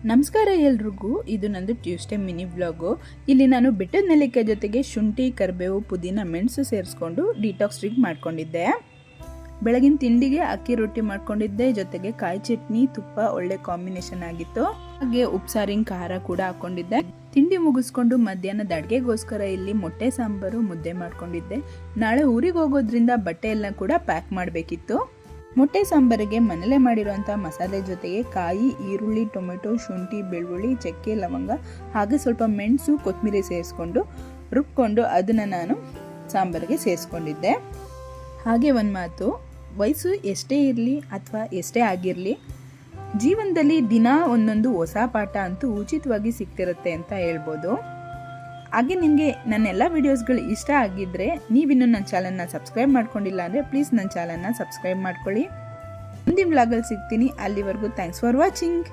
ನಮಸ್ಕಾರ ಎಲ್ರಿಗೂ, ಇದು ನಂದು ಟ್ಯೂಸ್ಡೇ ಮಿನಿ ವ್ಲಾಗು. ಇಲ್ಲಿ ನಾನು ಬೆಟ್ಟದ ನೆಲ್ಲಿಕಾಯಿ ಜೊತೆಗೆ ಶುಂಠಿ, ಕರಿಬೇವು, ಪುದೀನ, ಮೆಣಸು ಸೇರಿಸ್ಕೊಂಡು ಡಿಟಾಕ್ಸ್ ಡ್ರಿಂಕ್ ಮಾಡ್ಕೊಂಡಿದ್ದೆ. ಬೆಳಗಿನ ತಿಂಡಿಗೆ ಅಕ್ಕಿ ರೊಟ್ಟಿ ಮಾಡ್ಕೊಂಡಿದ್ದೆ, ಜೊತೆಗೆ ಕಾಯಿ ಚಟ್ನಿ, ತುಪ್ಪ ಒಳ್ಳೆ ಕಾಂಬಿನೇಷನ್ ಆಗಿತ್ತು. ಹಾಗೆ ಉಪ್ಸಾರಿನ ಖಾರ ಕೂಡ ಹಾಕೊಂಡಿದ್ದೆ. ತಿಂಡಿ ಮುಗಿಸ್ಕೊಂಡು ಮಧ್ಯಾಹ್ನದ ಅಡುಗೆಗೋಸ್ಕರ ಇಲ್ಲಿ ಮೊಟ್ಟೆ ಸಾಂಬಾರು, ಮುದ್ದೆ ಮಾಡ್ಕೊಂಡಿದ್ದೆ. ನಾಳೆ ಊರಿಗೆ ಹೋಗೋದ್ರಿಂದ ಬಟ್ಟೆ ಎಲ್ಲ ಕೂಡ ಪ್ಯಾಕ್ ಮಾಡಬೇಕಿತ್ತು. ಮೊಟ್ಟೆ ಸಾಂಬಾರಿಗೆ ಮನೇಲೆ ಮಾಡಿರುವಂಥ ಮಸಾಲೆ ಜೊತೆಗೆ ಕಾಯಿ, ಈರುಳ್ಳಿ, ಟೊಮೆಟೊ, ಶುಂಠಿ, ಬೆಳ್ಳುಳ್ಳಿ, ಚಕ್ಕೆ, ಲವಂಗ ಹಾಗೆ ಸ್ವಲ್ಪ ಮೆಣಸು, ಕೊತ್ತಂಬರಿ ಸೇರಿಸ್ಕೊಂಡು ರುಬ್ಕೊಂಡು ಅದನ್ನು ನಾನು ಸಾಂಬಾರಿಗೆ ಸೇರಿಸ್ಕೊಂಡಿದ್ದೆ. ಹಾಗೆ ಒಂದು ಮಾತು, ವಯಸ್ಸು ಎಷ್ಟೇ ಇರಲಿ ಅಥವಾ ಎಷ್ಟೇ ಆಗಿರಲಿ, ಜೀವನದಲ್ಲಿ ದಿನ ಒಂದೊಂದು ಹೊಸ ಪಾಠ ಅಂತೂ ಉಚಿತವಾಗಿ ಸಿಗ್ತಿರುತ್ತೆ ಅಂತ ಹೇಳ್ಬೋದು. ಹಾಗೆ ನಿಮಗೆ ನನ್ನೆಲ್ಲ ವಿಡಿಯೋಸ್ಗಳು ಇಷ್ಟ ಆಗಿದ್ದರೆ, ನೀವಿನ್ನೂ ನನ್ನ ಚಾನಲ್ನ ಸಬ್ಸ್ಕ್ರೈಬ್ ಮಾಡ್ಕೊಂಡಿಲ್ಲ ಅಂದರೆ ಪ್ಲೀಸ್ ನನ್ನ ಚಾನಲ್ನ ಸಬ್ಸ್ಕ್ರೈಬ್ ಮಾಡ್ಕೊಳ್ಳಿ. ಮುಂದಿನ ವ್ಲಾಗಲ್ಲಿ ಸಿಗ್ತೀನಿ. ಅಲ್ಲಿವರೆಗೂ ಥ್ಯಾಂಕ್ಸ್ ಫಾರ್ ವಾಚಿಂಗ್.